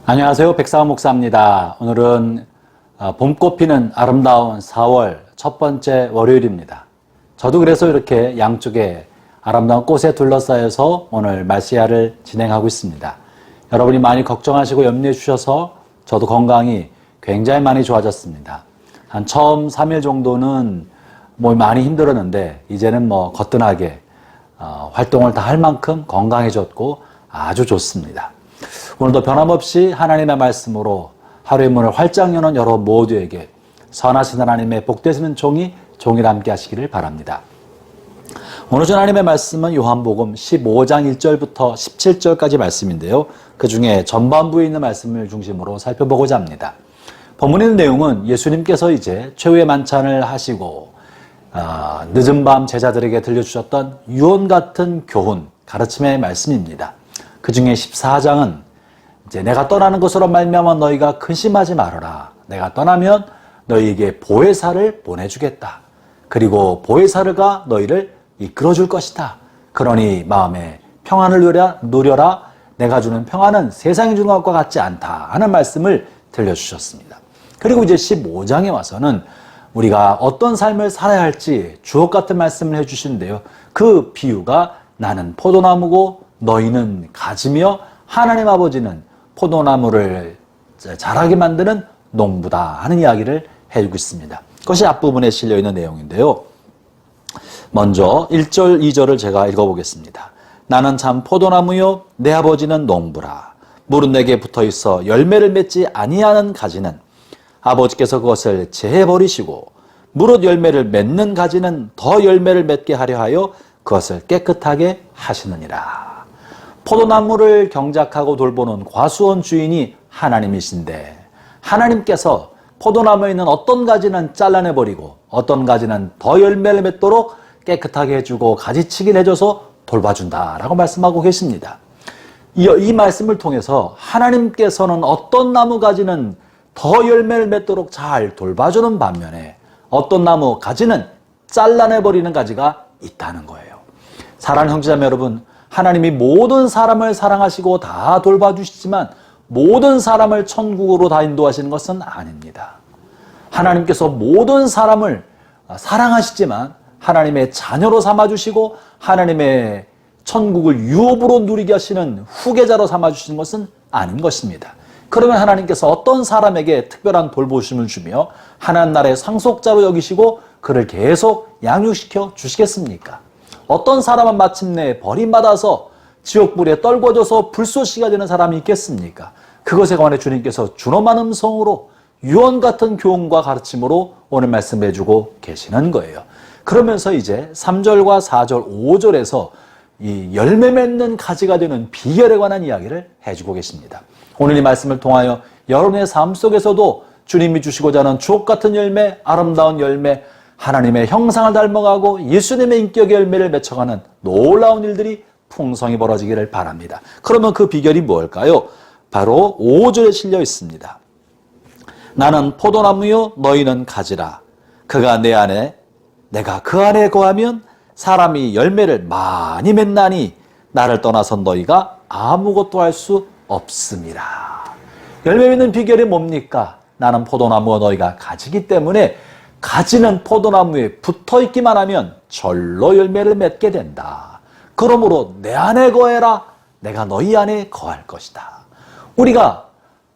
안녕하세요. 백사원 목사입니다. 오늘은 봄꽃 피는 아름다운 4월 첫 번째 월요일입니다. 저도 그래서 이렇게 양쪽에 아름다운 꽃에 둘러싸여서 오늘 말씀을 진행하고 있습니다. 여러분이 많이 걱정하시고 염려해 주셔서 저도 건강이 굉장히 많이 좋아졌습니다. 한 처음 3일 정도는 많이 힘들었는데 이제는 거뜬하게 활동을 다 할 만큼 건강해졌고 아주 좋습니다. 오늘도 변함없이 하나님의 말씀으로 하루의 문을 활짝 여는 여러분 모두에게 선하신 하나님의 복되시는 종일 함께 하시기를 바랍니다. 오늘 전 하나님의 말씀은 요한복음 15장 1절부터 17절까지 말씀인데요. 그 중에 전반부에 있는 말씀을 중심으로 살펴보고자 합니다. 본문에 있는 내용은 예수님께서 이제 최후의 만찬을 하시고 늦은 밤 제자들에게 들려주셨던 유언 같은 교훈, 가르침의 말씀입니다. 그 중에 14장은 이제 내가 떠나는 것으로 말미암아 너희가 근심하지 말아라. 내가 떠나면 너희에게 보혜사를 보내주겠다. 그리고 보혜사가 너희를 이끌어줄 것이다. 그러니 마음에 평안을 누려라. 내가 주는 평안은 세상이 주는 것과 같지 않다 하는 말씀을 들려주셨습니다. 그리고 이제 15장에 와서는 우리가 어떤 삶을 살아야 할지 주옥 같은 말씀을 해주시는데요. 그 비유가 나는 포도나무고 너희는 가지며 하나님 아버지는 포도나무를 자라게 만드는 농부다 하는 이야기를 해주고 있습니다. 그것이 앞부분에 실려있는 내용인데요. 먼저 1절, 2절을 제가 읽어보겠습니다. 나는 참 포도나무요 내 아버지는 농부라. 물은 내게 붙어있어 열매를 맺지 아니하는 가지는 아버지께서 그것을 제해버리시고 무릇 열매를 맺는 가지는 더 열매를 맺게 하려 하여 그것을 깨끗하게 하시느니라. 포도나무를 경작하고 돌보는 과수원 주인이 하나님이신데 하나님께서 포도나무에 있는 어떤 가지는 잘라내버리고 어떤 가지는 더 열매를 맺도록 깨끗하게 해주고 가지치기를 해줘서 돌봐준다라고 말씀하고 계십니다. 이 말씀을 통해서 하나님께서는 어떤 나무 가지는 더 열매를 맺도록 잘 돌봐주는 반면에 어떤 나무 가지는 잘라내버리는 가지가 있다는 거예요. 사랑하는 형제자매 여러분, 하나님이 모든 사람을 사랑하시고 다 돌봐주시지만 모든 사람을 천국으로 다 인도하시는 것은 아닙니다. 하나님께서 모든 사람을 사랑하시지만 하나님의 자녀로 삼아주시고 하나님의 천국을 유업으로 누리게 하시는 후계자로 삼아주시는 것은 아닌 것입니다. 그러면 하나님께서 어떤 사람에게 특별한 돌보심을 주며 하나님 나라의 상속자로 여기시고 그를 계속 양육시켜 주시겠습니까? 어떤 사람은 마침내 버림받아서 지옥불에 떨궈져서 불쏘시가 되는 사람이 있겠습니까? 그것에 관해 주님께서 준엄한 음성으로 유언 같은 교훈과 가르침으로 오늘 말씀해 주고 계시는 거예요. 그러면서 이제 3절과 4절, 5절에서 이 열매 맺는 가지가 되는 비결에 관한 이야기를 해주고 계십니다. 오늘 이 말씀을 통하여 여러분의 삶 속에서도 주님이 주시고자 하는 주옥 같은 열매, 아름다운 열매, 하나님의 형상을 닮아가고 예수님의 인격의 열매를 맺혀가는 놀라운 일들이 풍성히 벌어지기를 바랍니다. 그러면 그 비결이 무엇일까요? 바로 5절에 실려 있습니다. 나는 포도나무요 너희는 가지라. 그가 내 안에 내가 그 안에 거하면 사람이 열매를 많이 맺나니 나를 떠나선 너희가 아무것도 할 수 없습니다. 열매 맺는 비결이 뭡니까? 나는 포도나무와 너희가 가지기 때문에 가지는 포도나무에 붙어있기만 하면 절로 열매를 맺게 된다. 그러므로 내 안에 거해라. 내가 너희 안에 거할 것이다. 우리가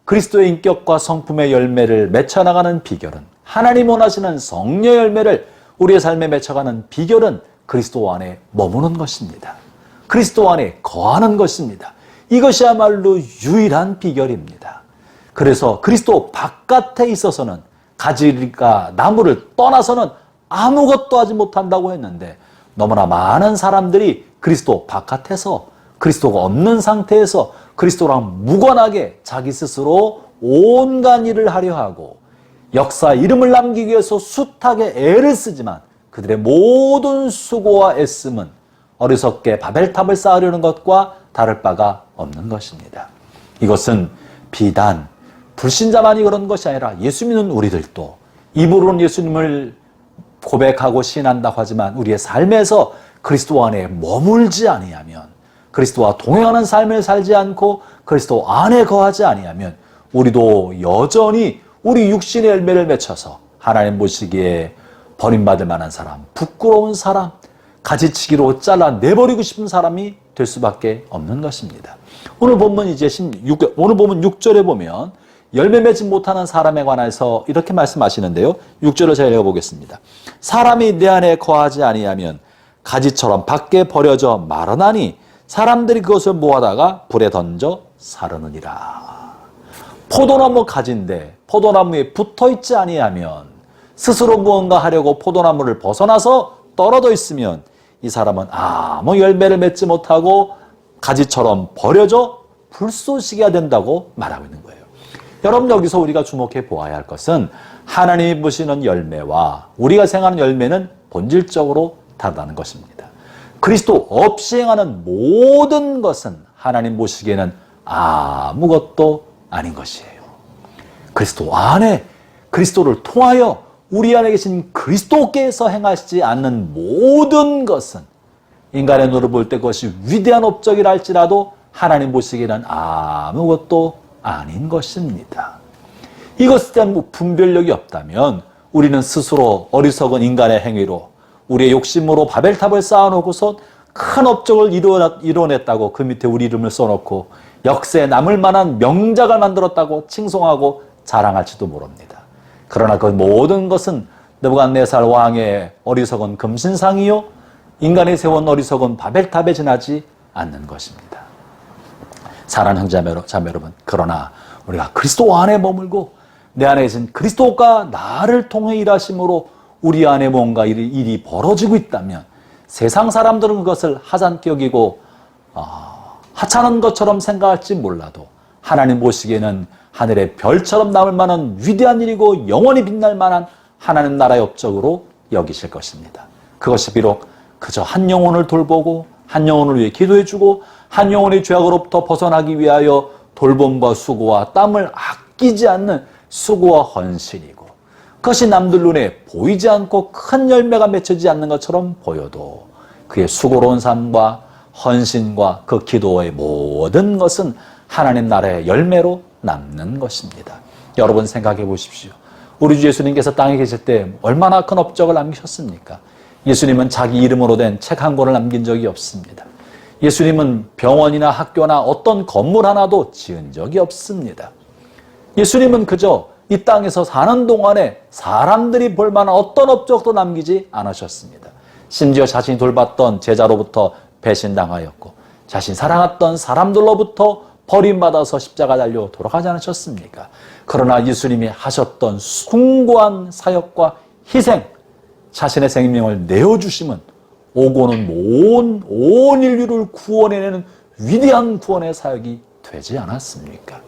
그리스도의 인격과 성품의 열매를 맺혀나가는 비결은 하나님 원하시는 성령 열매를 우리의 삶에 맺혀가는 비결은 그리스도 안에 머무는 것입니다. 그리스도 안에 거하는 것입니다. 이것이야말로 유일한 비결입니다. 그래서 그리스도 바깥에 있어서는 가지가 나무를 떠나서는 아무것도 하지 못한다고 했는데 너무나 많은 사람들이 그리스도 바깥에서 그리스도가 없는 상태에서 그리스도랑 무관하게 자기 스스로 온갖 일을 하려 하고 역사 이름을 남기기 위해서 숱하게 애를 쓰지만 그들의 모든 수고와 애씀은 어리석게 바벨탑을 쌓으려는 것과 다를 바가 없는 것입니다. 이것은 비단 불신자만이 그런 것이 아니라 예수 믿는 우리들도 입으로는 예수님을 고백하고 신한다고 하지만 우리의 삶에서 그리스도 안에 머물지 아니하면 그리스도와 동행하는 삶을 살지 않고 그리스도 안에 거하지 아니하면 우리도 여전히 우리 육신의 열매를 맺혀서 하나님 보시기에 버림받을 만한 사람, 부끄러운 사람, 가지치기로 잘라내버리고 싶은 사람이 될 수밖에 없는 것입니다. 오늘 본문 이제 오늘 보면 6절에 보면 열매 맺지 못하는 사람에 관해서 이렇게 말씀하시는데요. 6절을 제가 읽어보겠습니다. 사람이 내 안에 거하지 아니하면 가지처럼 밖에 버려져 마르나니 사람들이 그것을 모아다가 불에 던져 사르느니라. 포도나무 가지인데 포도나무에 붙어있지 아니하면 스스로 무언가 하려고 포도나무를 벗어나서 떨어져 있으면 이 사람은 아무 열매를 맺지 못하고 가지처럼 버려져 불쏘시개가 된다고 말하고 있는 거예요. 여러분, 여기서 우리가 주목해 보아야 할 것은 하나님이 보시는 열매와 우리가 생각하는 열매는 본질적으로 다르다는 것입니다. 그리스도 없이 행하는 모든 것은 하나님 보시기에는 아무것도 아닌 것이에요. 그리스도 안에 그리스도를 통하여 우리 안에 계신 그리스도께서 행하시지 않는 모든 것은 인간의 눈으로 볼 때 그것이 위대한 업적이라 할지라도 하나님 보시기에는 아무것도 아닌 것입니다. 이것에 대한 분별력이 없다면 우리는 스스로 어리석은 인간의 행위로 우리의 욕심으로 바벨탑을 쌓아놓고서 큰 업적을 이뤄냈다고 그 밑에 우리 이름을 써놓고 역사에 남을 만한 명작을 만들었다고 칭송하고 자랑할지도 모릅니다. 그러나 그 모든 것은 느부갓네살 왕의 어리석은 금신상이요 인간이 세운 어리석은 바벨탑에 지나지 않는 것입니다. 사랑하는 형제자매 여러분, 그러나 우리가 그리스도 안에 머물고 내 안에 계신 그리스도가 나를 통해 일하심으로 우리 안에 뭔가 일이 벌어지고 있다면 세상 사람들은 그것을 하찮게 여기고 하찮은 것처럼 생각할지 몰라도 하나님 보시기에는 하늘의 별처럼 남을 만한 위대한 일이고 영원히 빛날 만한 하나님 나라의 업적으로 여기실 것입니다. 그것이 비록 그저 한 영혼을 돌보고 한 영혼을 위해 기도해주고 한 영혼의 죄악으로부터 벗어나기 위하여 돌봄과 수고와 땀을 아끼지 않는 수고와 헌신이고 그것이 남들 눈에 보이지 않고 큰 열매가 맺혀지지 않는 것처럼 보여도 그의 수고로운 삶과 헌신과 그 기도의 모든 것은 하나님 나라의 열매로 남는 것입니다. 여러분 생각해 보십시오. 우리 주 예수님께서 땅에 계실 때 얼마나 큰 업적을 남기셨습니까? 예수님은 자기 이름으로 된 책 한 권을 남긴 적이 없습니다. 예수님은 병원이나 학교나 어떤 건물 하나도 지은 적이 없습니다. 예수님은 그저 이 땅에서 사는 동안에 사람들이 볼 만한 어떤 업적도 남기지 않으셨습니다. 심지어 자신이 돌봤던 제자로부터 배신당하였고 자신 사랑했던 사람들로부터 버림받아서 십자가 달려 돌아가지 않으셨습니까? 그러나 예수님이 하셨던 숭고한 사역과 희생, 자신의 생명을 내어주심은 오고는 온 인류를 구원해내는 위대한 구원의 사역이 되지 않았습니까?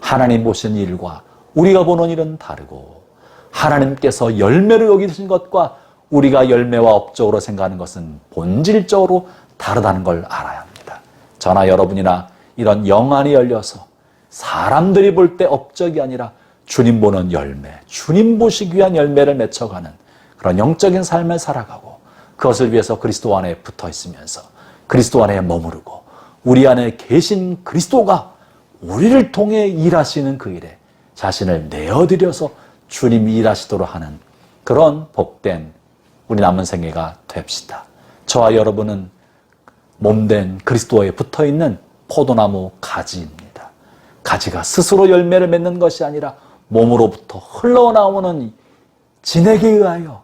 하나님 보신 일과 우리가 보는 일은 다르고 하나님께서 열매를 여기신 것과 우리가 열매와 업적으로 생각하는 것은 본질적으로 다르다는 걸 알아야 합니다. 저나 여러분이나 이런 영안이 열려서 사람들이 볼 때 업적이 아니라 주님 보는 열매, 주님 보시기 위한 열매를 맺혀가는 그런 영적인 삶을 살아가고 그것을 위해서 그리스도 안에 붙어 있으면서 그리스도 안에 머무르고 우리 안에 계신 그리스도가 우리를 통해 일하시는 그 일에 자신을 내어드려서 주님이 일하시도록 하는 그런 복된 우리 남은 생애가 됩시다. 저와 여러분은 몸된 그리스도에 붙어있는 포도나무 가지입니다. 가지가 스스로 열매를 맺는 것이 아니라 몸으로부터 흘러나오는 진액에 의하여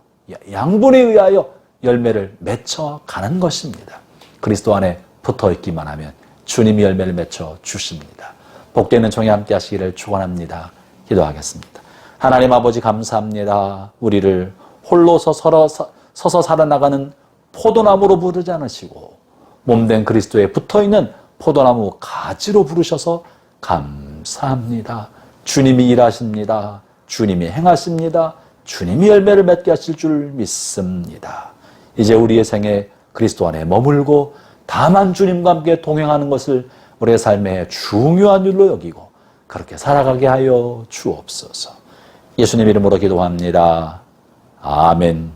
양분에 의하여 열매를 맺혀가는 것입니다. 그리스도 안에 붙어있기만 하면 주님이 열매를 맺혀 주십니다. 복되는 종이 함께 하시기를 축원합니다. 기도하겠습니다. 하나님 아버지 감사합니다. 우리를 홀로서 서서 살아나가는 포도나무로 부르지 않으시고 몸된 그리스도에 붙어있는 포도나무 가지로 부르셔서 감사합니다. 주님이 일하십니다. 주님이 행하십니다. 주님이 열매를 맺게 하실 줄 믿습니다. 이제 우리의 생에 그리스도 안에 머물고 다만 주님과 함께 동행하는 것을 우리의 삶의 중요한 일로 여기고 그렇게 살아가게 하여 주옵소서. 예수님 이름으로 기도합니다. 아멘.